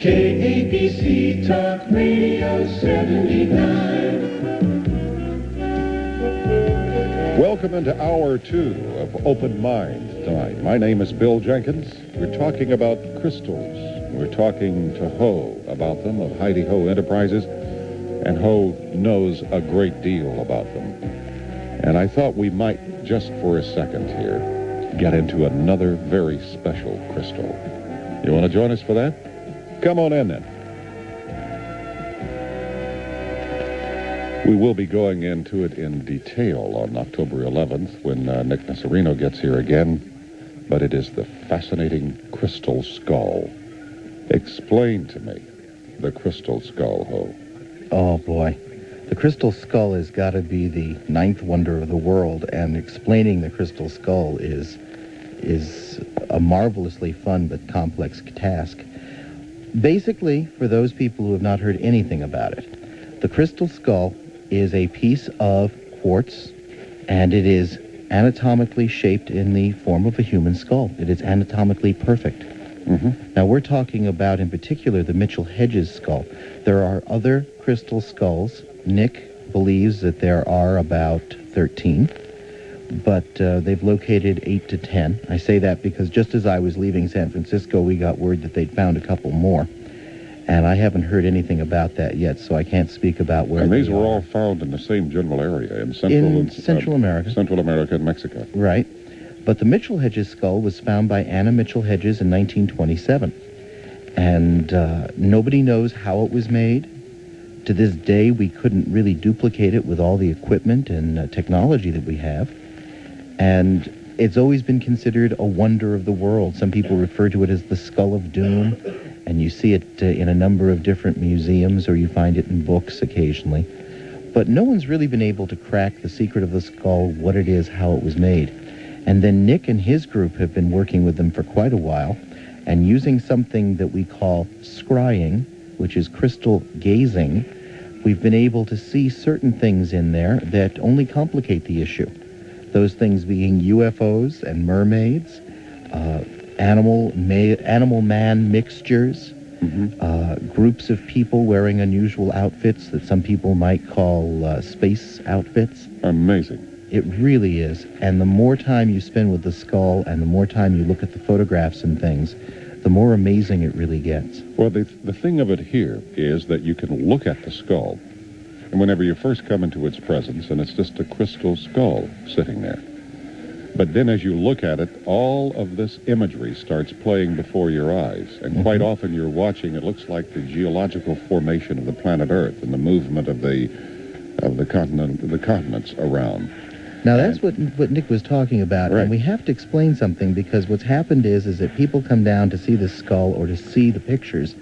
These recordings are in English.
KABC Talk Radio 79. Welcome into Hour 2 of Open Mind tonight. My name is Bill Jenkins. We're talking about crystals. We're talking to Ho about them, of Heidi Ho Enterprises, and Ho knows a great deal about them. And I thought we might, just for a second here, get into another very special crystal. You want to join us for that? Come on in, then. We will be going into it in detail on October 11th when Nick Nocerino gets here again, but it is the fascinating crystal skull. Explain to me the crystal skull, Ho. Oh, boy. The crystal skull has got to be the ninth wonder of the world, and explaining the crystal skull is a marvelously fun but complex task. Basically, for those people who have not heard anything about it, the crystal skull is a piece of quartz, and it is anatomically shaped in the form of a human skull. It is anatomically perfect. Mm-hmm. Now, we're talking about, in particular, the Mitchell-Hedges skull. There are other crystal skulls. Nick believes that there are about 13, but they've located 8 to 10. I say that because just as I was leaving San Francisco, we got word that they'd found a couple more. And I haven't heard anything about that yet, so I can't speak about where And these they were are. all found in the same general area, in Central America. Central America and Mexico. Right. But the Mitchell-Hedges skull was found by Anna Mitchell-Hedges in 1927. And nobody knows how it was made. To this day, we couldn't really duplicate it with all the equipment and technology that we have. And it's always been considered a wonder of the world. Some people refer to it as the Skull of Doom, and you see it in a number of different museums, or you find it in books occasionally. But no one's really been able to crack the secret of the skull, what it is, how it was made. And then Nick and his group have been working with them for quite a while, and using something that we call scrying, which is crystal gazing, we've been able to see certain things in there that only complicate the issue. Those things being UFOs and mermaids, animal-man mixtures, groups of people wearing unusual outfits that some people might call space outfits. Amazing. It really is. And the more time you spend with the skull and the more time you look at the photographs and things, the more amazing it really gets. Well, the thing of it here is that you can look at the skull, and whenever you first come into its presence, and it's just a crystal skull sitting there. But then as you look at it, all of this imagery starts playing before your eyes, and quite often you're watching, it looks like the geological formation of the planet Earth and the movement of the continents around. Now, that's what Nick was talking about, right. And we have to explain something, because what's happened is that people come down to see the skull or to see the pictures,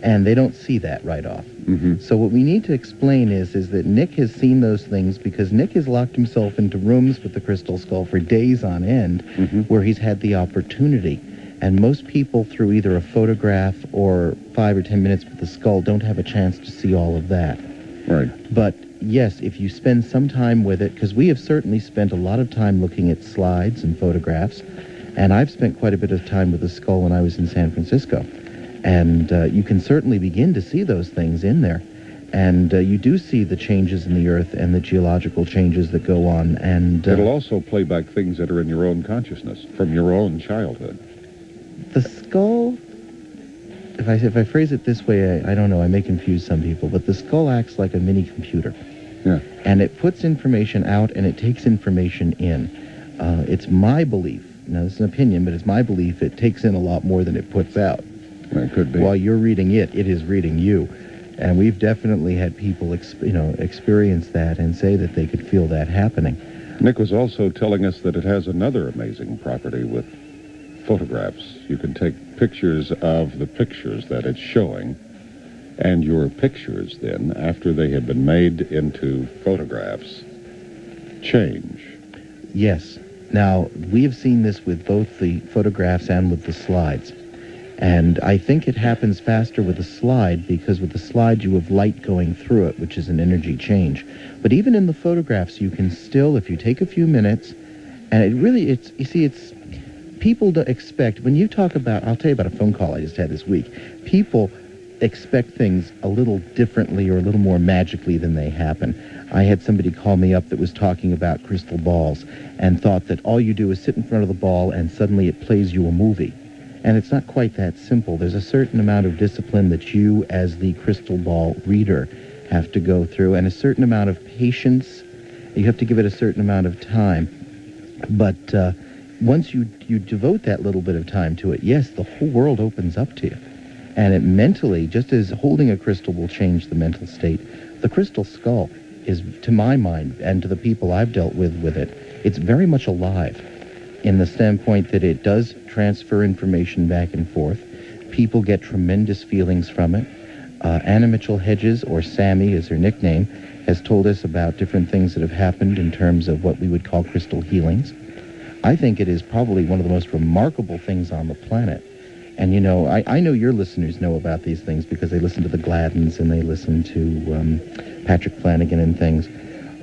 and they don't see that right off. Mm-hmm. So what we need to explain is that Nick has seen those things because Nick has locked himself into rooms with the crystal skull for days on end, where he's had the opportunity. And most people, through either a photograph or 5 or 10 minutes with the skull, don't have a chance to see all of that. Right. But yes, if you spend some time with it, because we have certainly spent a lot of time looking at slides and photographs, and I've spent quite a bit of time with the skull when I was in San Francisco. And you can certainly begin to see those things in there. And you do see the changes in the Earth and the geological changes that go on. And it'll also play back things that are in your own consciousness, from your own childhood. The skull, if I phrase it this way, I don't know, I may confuse some people, but the skull acts like a mini computer. Yeah. And it puts information out and it takes information in. It's my belief, now this is an opinion, but it's my belief it takes in a lot more than it puts out. It could be. While you're reading it, it is reading you. And we've definitely had people experience that and say that they could feel that happening. Nick was also telling us that it has another amazing property with photographs. You can take pictures of the pictures that it's showing, and your pictures then, after they have been made into photographs, change. Yes. Now, we have seen this with both the photographs and with the slides. And I think it happens faster with a slide, because with the slide you have light going through it, which is an energy change. But even in the photographs, you can still, if you take a few minutes, and it's people don't expect, when you talk about, I'll tell you about a phone call I just had this week. People expect things a little differently or a little more magically than they happen. I had somebody call me up that was talking about crystal balls and thought that all you do is sit in front of the ball and suddenly it plays you a movie. And it's not quite that simple. There's a certain amount of discipline that you, as the crystal ball reader, have to go through, and a certain amount of patience. You have to give it a certain amount of time. But once you devote that little bit of time to it, yes, the whole world opens up to you. And it mentally, just as holding a crystal will change the mental state, the crystal skull is, to my mind, and to the people I've dealt with it, it's very much alive in the standpoint that it does transfer information back and forth. People get tremendous feelings from it. Anna Mitchell Hedges, or Sammy is her nickname, has told us about different things that have happened in terms of what we would call crystal healings. I think it is probably one of the most remarkable things on the planet. And, you know, I know your listeners know about these things because they listen to the Gladdens and they listen to Patrick Flanagan and things.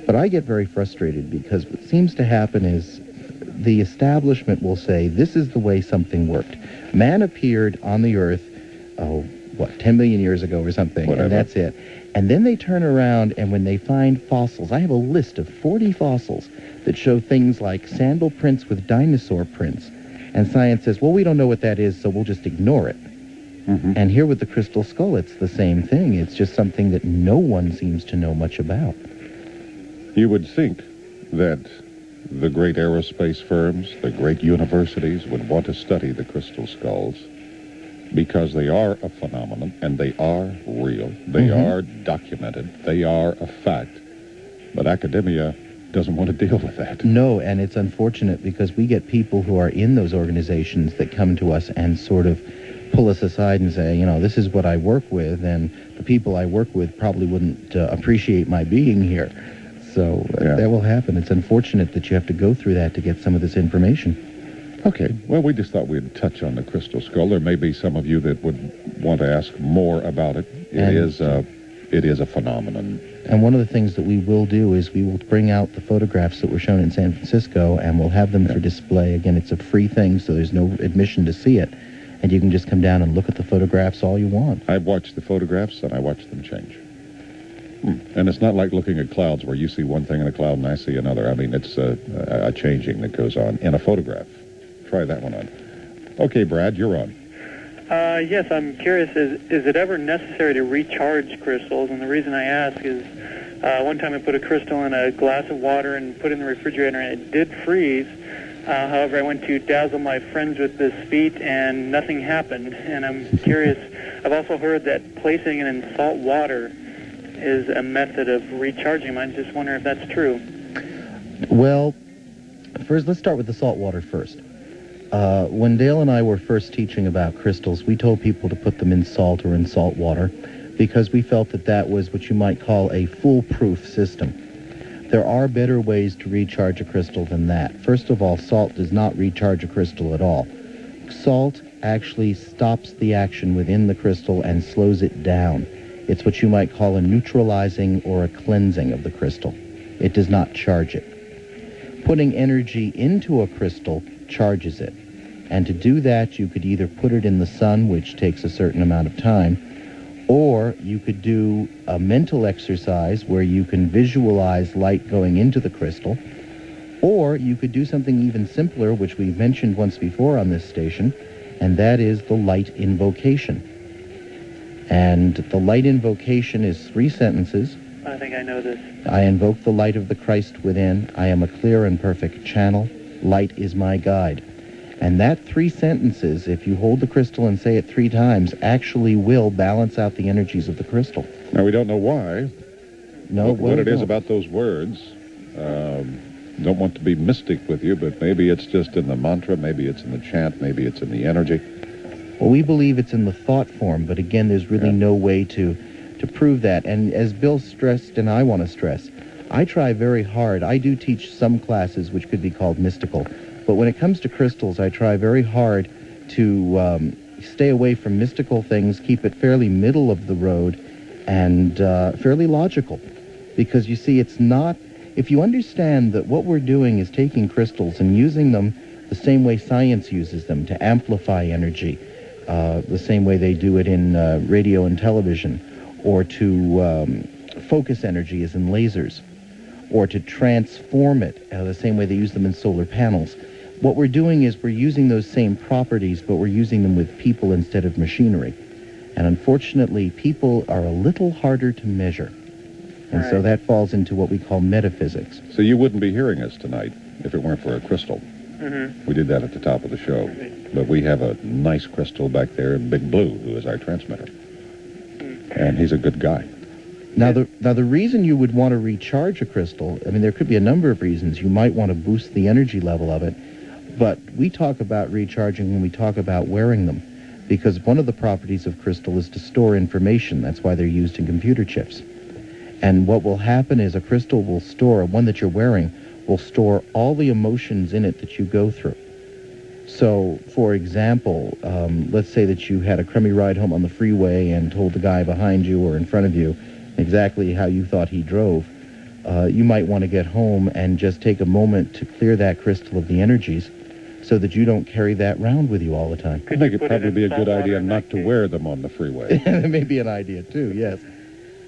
But I get very frustrated because what seems to happen is the establishment will say, this is the way something worked. Man appeared on the earth, 10 million years ago or something, Whatever. And that's it. And then they turn around, and when they find fossils, I have a list of 40 fossils that show things like sandal prints with dinosaur prints. And science says, well, we don't know what that is, so we'll just ignore it. Mm-hmm. And here with the crystal skull, it's the same thing. It's just something that no one seems to know much about. You would think that the great aerospace firms, the great universities would want to study the crystal skulls because they are a phenomenon and they are real. They are documented. They are a fact. But academia doesn't want to deal with that. No, and it's unfortunate because we get people who are in those organizations that come to us and sort of pull us aside and say, you know, this is what I work with, and the people I work with probably wouldn't appreciate my being here. So that will happen. It's unfortunate that you have to go through that to get some of this information. Okay, well, we just thought we'd touch on the crystal skull. There may be some of you that would want to ask more about it. It is a phenomenon. And one of the things that we will do is we will bring out the photographs that were shown in San Francisco, and we'll have them for display. Again, it's a free thing, so there's no admission to see it. And you can just come down and look at the photographs all you want. I've watched the photographs, and I watched them change. And it's not like looking at clouds where you see one thing in a cloud and I see another. I mean, it's a changing that goes on in a photograph. Try that one on. Okay, Brad, you're on. Yes, I'm curious, is it ever necessary to recharge crystals? And the reason I ask is one time I put a crystal in a glass of water and put it in the refrigerator, and it did freeze. However, I went to dazzle my friends with this feat, and nothing happened. And I'm curious, I've also heard that placing it in salt water is a method of recharging them. I just wonder if that's true. Well, first, let's start with the salt water first. When Dale and I were first teaching about crystals, we told people to put them in salt or in salt water because we felt that that was what you might call a foolproof system. There are better ways to recharge a crystal than that. First of all, salt does not recharge a crystal at all. Salt actually stops the action within the crystal and slows it down. It's what you might call a neutralizing or a cleansing of the crystal. It does not charge it. Putting energy into a crystal charges it. And to do that, you could either put it in the sun, which takes a certain amount of time, or you could do a mental exercise where you can visualize light going into the crystal, or you could do something even simpler, which we've mentioned once before on this station, and that is the light invocation. And the light invocation is 3 sentences. I think I know this. I invoke the light of the Christ within. I am a clear and perfect channel. Light is my guide. And that 3 sentences, if you hold the crystal and say it 3 times, actually will balance out the energies of the crystal. Now, we don't know why. No, what it is about those words. Don't want to be mystic with you, but maybe it's just in the mantra, maybe it's in the chant, maybe it's in the energy. Well, we believe it's in the thought form, but again, there's really no way to prove that. And as Bill stressed, and I want to stress, I try very hard. I do teach some classes which could be called mystical, but when it comes to crystals, I try very hard to stay away from mystical things, keep it fairly middle of the road, and fairly logical. Because you see, it's not... If you understand that what we're doing is taking crystals and using them the same way science uses them to amplify energy, the same way they do it in radio and television, or to focus energy as in lasers, or to transform it the same way they use them in solar panels. What we're doing is we're using those same properties, but we're using them with people instead of machinery. And unfortunately, people are a little harder to measure. And so that falls into what we call metaphysics. So you wouldn't be hearing us tonight if it weren't for a crystal. Mm-hmm. We did that at the top of the show. But we have a nice crystal back there in Big Blue, who is our transmitter. And he's a good guy. Now the reason you would want to recharge a crystal, I mean, there could be a number of reasons. You might want to boost the energy level of it. But we talk about recharging when we talk about wearing them, because one of the properties of crystal is to store information. That's why they're used in computer chips. And what will happen is a crystal will store, one that you're wearing, will store all the emotions in it that you go through. So, for example, let's say that you had a crummy ride home on the freeway and told the guy behind you or in front of you exactly how you thought he drove. You might want to get home and just take a moment to clear that crystal of the energies so that you don't carry that round with you all the time. I think it'd probably be a good idea not to wear them on the freeway. That may be an idea, too, yes.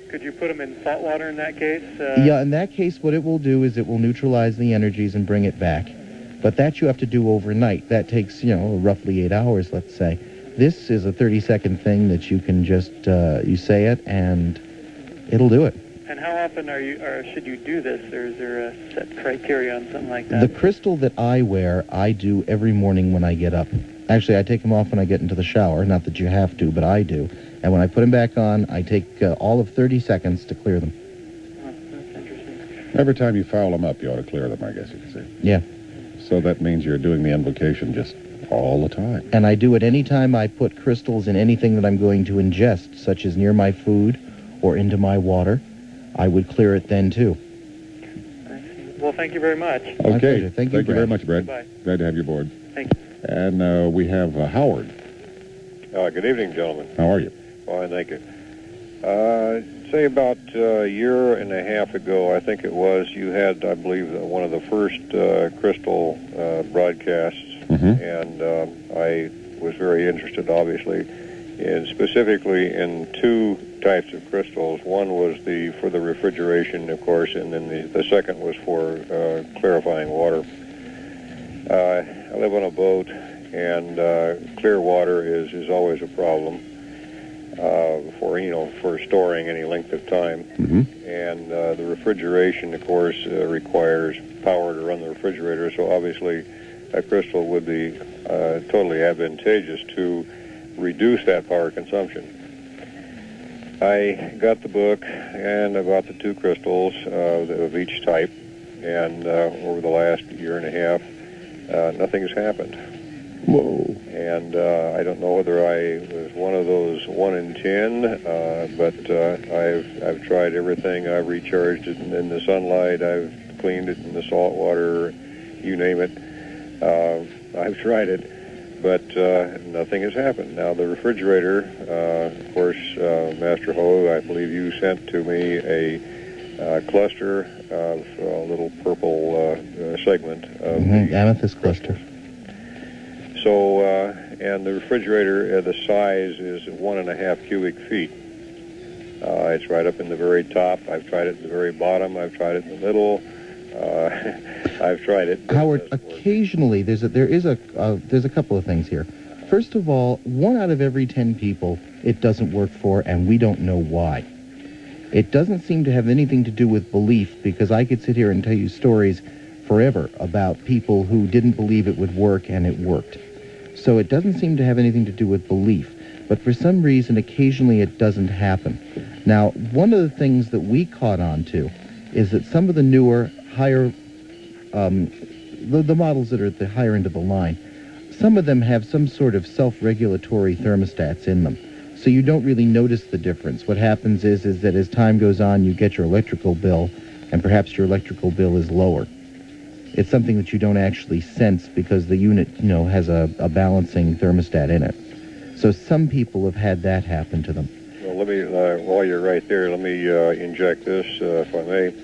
Could you put them in salt water in that case? Yeah, in that case, what it will do is it will neutralize the energies and bring it back. But that you have to do overnight. That takes, roughly 8 hours, let's say. This is a 30-second thing that you can just, you say it, and it'll do it. And how often should you do this, or is there a set criteria on something like that? The crystal that I wear, I do every morning when I get up. Actually, I take them off when I get into the shower. Not that you have to, but I do. And when I put them back on, I take all of 30 seconds to clear them. Oh, that's interesting. Every time you foul them up, you ought to clear them, I guess you could say. Yeah. So that means you're doing the invocation just all the time. And I do it any time I put crystals in anything that I'm going to ingest, such as near my food or into my water. I would clear it then, too. I see. Well, thank you very much. My Okay. pleasure. Thank you, very Brad. much, Brad. Bye. Glad to have you aboard. Thank you. And we have Howard. Good evening, gentlemen. How are you? Fine, thank you. Say about a year and a half ago, I think it was, you had, I believe, one of the first crystal broadcasts, and I was very interested, obviously, specifically in two types of crystals. One was for the refrigeration, of course, and then the second was for clarifying water. I live on a boat, and clear water is always a problem for storing any length of time. And the refrigeration, of course, requires power to run the refrigerator, so obviously a crystal would be totally advantageous to reduce that power consumption. I got the book, and I bought the two crystals of each type, and over the last year and a half, nothing has happened. Whoa. And I don't know whether I was one of those 1 in 10, but I've tried everything. I've recharged it in the sunlight. I've cleaned it in the salt water, you name it. I've tried it, but nothing has happened. Now, the refrigerator, of course, Master Ho, I believe you sent to me a cluster of a little purple segment of the amethyst cluster. So, and the refrigerator, the size is 1.5 cubic feet. It's right up in the very top. I've tried it at the very bottom. I've tried it in the middle. I've tried it. Howard, occasionally there's a couple of things here. First of all, 1 out of every 10 people it doesn't work for, and we don't know why. It doesn't seem to have anything to do with belief, because I could sit here and tell you stories forever about people who didn't believe it would work and it worked. So it doesn't seem to have anything to do with belief, but for some reason occasionally it doesn't happen. Now, one of the things that we caught on to is that some of the newer, higher, the models that are at the higher end of the line, some of them have some sort of self-regulatory thermostats in them. So you don't really notice the difference. What happens is that as time goes on, you get your electrical bill, and perhaps your electrical bill is lower. It's something that you don't actually sense because the unit, has a balancing thermostat in it. So some people have had that happen to them. Well, let me, while you're right there, let me inject this, if I may.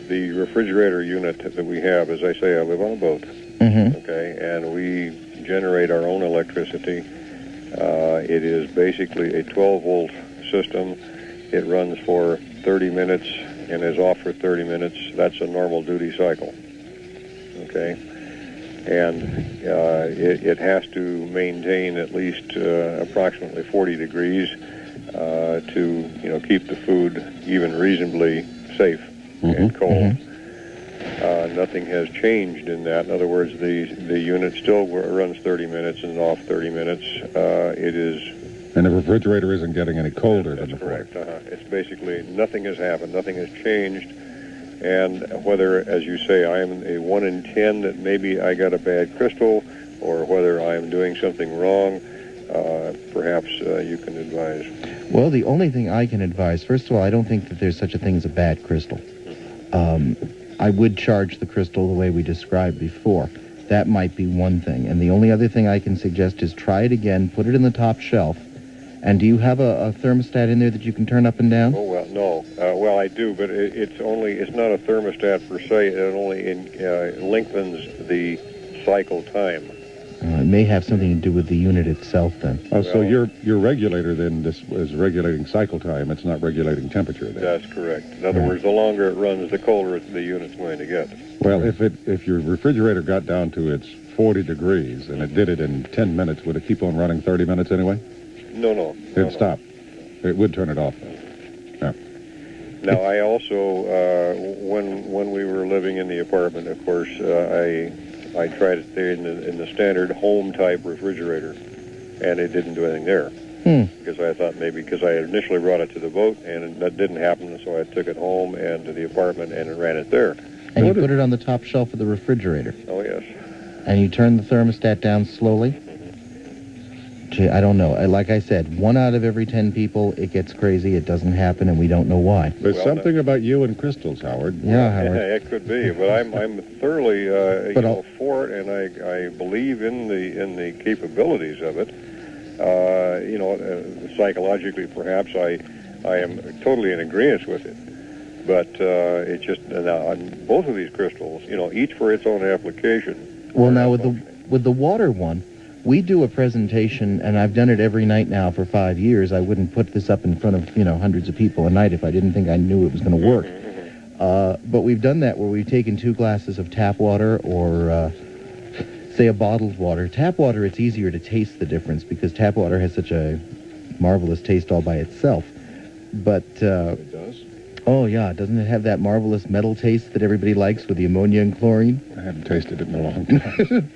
The refrigerator unit that we have, as I say, I live on a boat, okay, and we generate our own electricity. It is basically a 12-volt system. It runs for 30 minutes and is off for 30 minutes. That's a normal duty cycle. Okay? And it has to maintain at least approximately 40 degrees to keep the food even reasonably safe and cold. Nothing has changed in that. In other words, the unit still runs 30 minutes and off 30 minutes. It is... And the refrigerator isn't getting any colder than before. That's correct. It's basically nothing has happened. Nothing has changed. And whether, as you say, I am a 1 in 10 that maybe I got a bad crystal, or whether I am doing something wrong, perhaps you can advise. Well, the only thing I can advise, first of all, I don't think that there's such a thing as a bad crystal. I would charge the crystal the way we described before. That might be one thing. And the only other thing I can suggest is try it again, put it in the top shelf. And do you have a thermostat in there that you can turn up and down? Oh, well, no. Well, I do, but it's not a thermostat per se. It only lengthens the cycle time. It may have something to do with the unit itself, then. Oh, so your regulator then is regulating cycle time. It's not regulating temperature then. That's correct. In other words, the longer it runs, the colder the unit's going to get. Well, if your refrigerator got down to its 40 degrees and it did it in 10 minutes, would it keep on running 30 minutes anyway? No. It'd stop. It would turn it off. Yeah. Now, I also, when we were living in the apartment, of course, I tried it there in the standard home-type refrigerator, and it didn't do anything there. Because I thought maybe because I had initially brought it to the boat, and that didn't happen, so I took it home and to the apartment and ran it there. And you put it on the top shelf of the refrigerator? Oh, yes. And you turn the thermostat down slowly? Gee, I don't know. Like I said, 1 out of every 10 people, it gets crazy, it doesn't happen, and we don't know why. There's something about you and crystals, Howard. Yeah, Howard. Yeah, it could be, but I'm thoroughly for it, and I believe in the capabilities of it. Psychologically, perhaps I am totally in agreement with it. But it just on both of these crystals, each for its own application. Well, now with the water one, we do a presentation, and I've done it every night now for 5 years. I wouldn't put this up in front of hundreds of people a night if I didn't think I knew it was going to work. But we've done that where we've taken 2 glasses of tap water or say a bottled water. Tap water, it's easier to taste the difference because tap water has such a marvelous taste all by itself. But It does? oh yeah, doesn't it have that marvelous metal taste that everybody likes with the ammonia and chlorine? I haven't tasted it in a long time.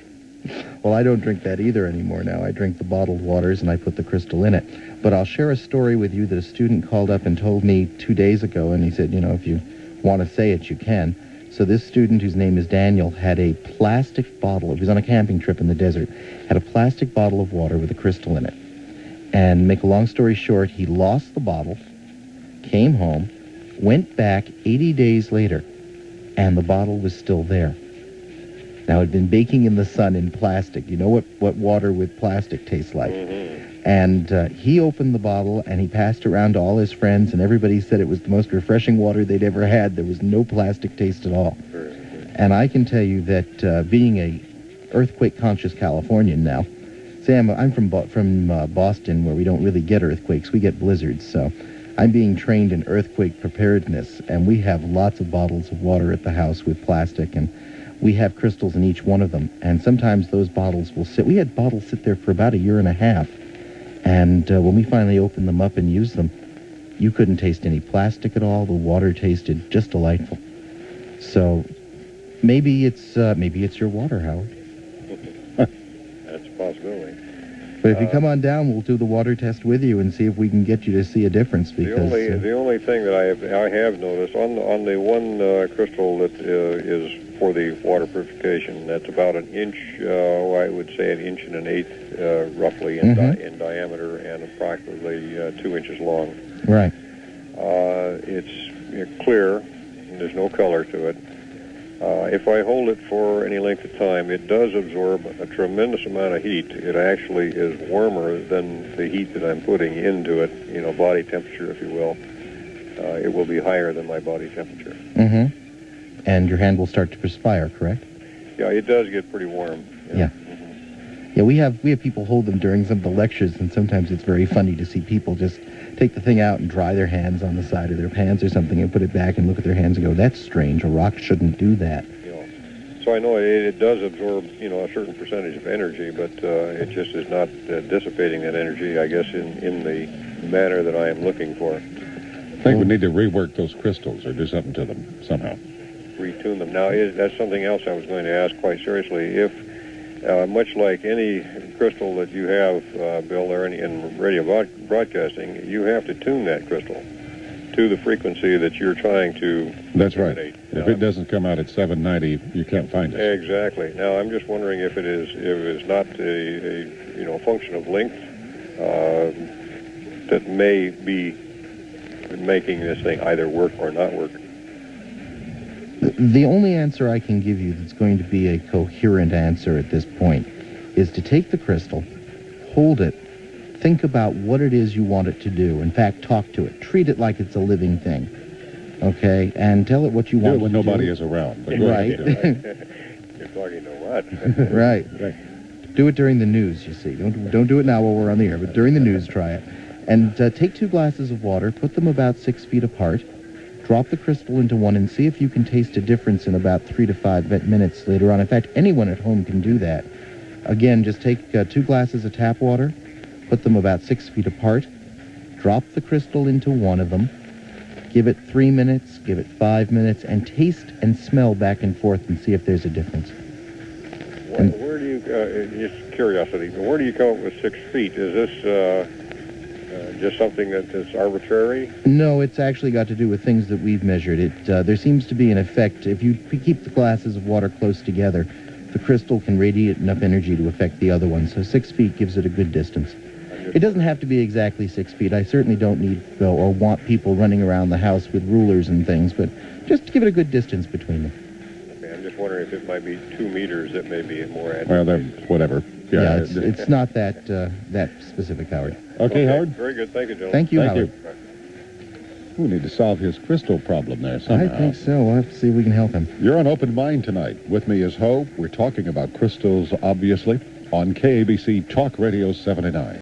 Well, I don't drink that either anymore now. I drink the bottled waters and I put the crystal in it. But I'll share a story with you that a student called up and told me 2 days ago, and he said, if you want to say it, you can. So this student, whose name is Daniel, had a plastic bottle. He was on a camping trip in the desert. Had a plastic bottle of water with a crystal in it. And make a long story short, he lost the bottle, came home, went back 80 days later, and the bottle was still there. Now, it had been baking in the sun in plastic. You know what water with plastic tastes like. And he opened the bottle, and he passed it around to all his friends, and everybody said it was the most refreshing water they'd ever had. There was no plastic taste at all. And I can tell you that being a earthquake-conscious Californian now, I'm from Boston, where we don't really get earthquakes. We get blizzards, so I'm being trained in earthquake preparedness, and we have lots of bottles of water at the house with plastic, and we have crystals in each one of them. And sometimes those bottles will sit. We had bottles sit there for about 1.5 years, and when we finally opened them up and used them, you couldn't taste any plastic at all. The water tasted just delightful. So maybe it's your water, Howard. That's a possibility. But if you come on down, we'll do the water test with you and see if we can get you to see a difference. Because the only thing that I have noticed on the one crystal that is for the water purification, that's about 1 inch. I would say 1 1/8 inch, roughly in diameter, and approximately 2 inches long. Right. It's clear. And there's no color to it. If I hold it for any length of time, it does absorb a tremendous amount of heat. It actually is warmer than the heat that I'm putting into it, body temperature, if you will. It will be higher than my body temperature. And your hand will start to perspire, correct? Yeah, it does get pretty warm. Yeah. Yeah, we have people hold them during some of the lectures, and sometimes it's very funny to see people just take the thing out and dry their hands on the side of their pants or something and put it back and look at their hands and go, that's strange, a rock shouldn't do that. So I know it does absorb, a certain percentage of energy, but it just is not dissipating that energy, I guess, in the manner that I am looking for. I think we need to rework those crystals or do something to them somehow. Retune them. Now, that's something else I was going to ask quite seriously. If, much like any crystal that you have, Bill, or in radio broadcasting, you have to tune that crystal to the frequency that you're trying to That's right. eliminate. If it doesn't come out at 790, you can't find it. Exactly. Now, I'm just wondering if it's not a function of length that may be making this thing either work or not work. The only answer I can give you that's going to be a coherent answer at this point is to take the crystal, hold it, think about what it is you want it to do. In fact, talk to it. Treat it like it's a living thing. Okay? And tell it what you want it to do. when nobody is around. But right. You're talking to what? Right. Do it during the news, you see. Don't do it now while we're on the air, but during the news, try it. And take 2 glasses of water, put them about 6 feet apart, drop the crystal into one, and see if you can taste a difference in about 3 to 5 minutes later on. In fact, anyone at home can do that. Again, just take 2 glasses of tap water, put them about 6 feet apart, drop the crystal into one of them, give it 3 minutes, give it 5 minutes, and taste and smell back and forth and see if there's a difference. Where do you, just curiosity, where do you come up with 6 feet? Is this just something that's arbitrary? No, it's actually got to do with things that we've measured. There seems to be an effect. If you keep the glasses of water close together, the crystal can radiate enough energy to affect the other one. So 6 feet gives it a good distance. It doesn't have to be exactly 6 feet. I certainly don't need or want people running around the house with rulers and things, but just give it a good distance between them. Okay, I'm just wondering if it might be 2 meters that may be more accurate. Well, then, whatever. Yeah, it's not that specific, Howard. Okay, Howard? Very good. Thank you, gentlemen. Thank you, Thank Howard. We need to solve his crystal problem there somehow. I think so. We'll have to see if we can help him. You're on Open Mind tonight. With me is Hope. We're talking about crystals, obviously, on KABC Talk Radio 79.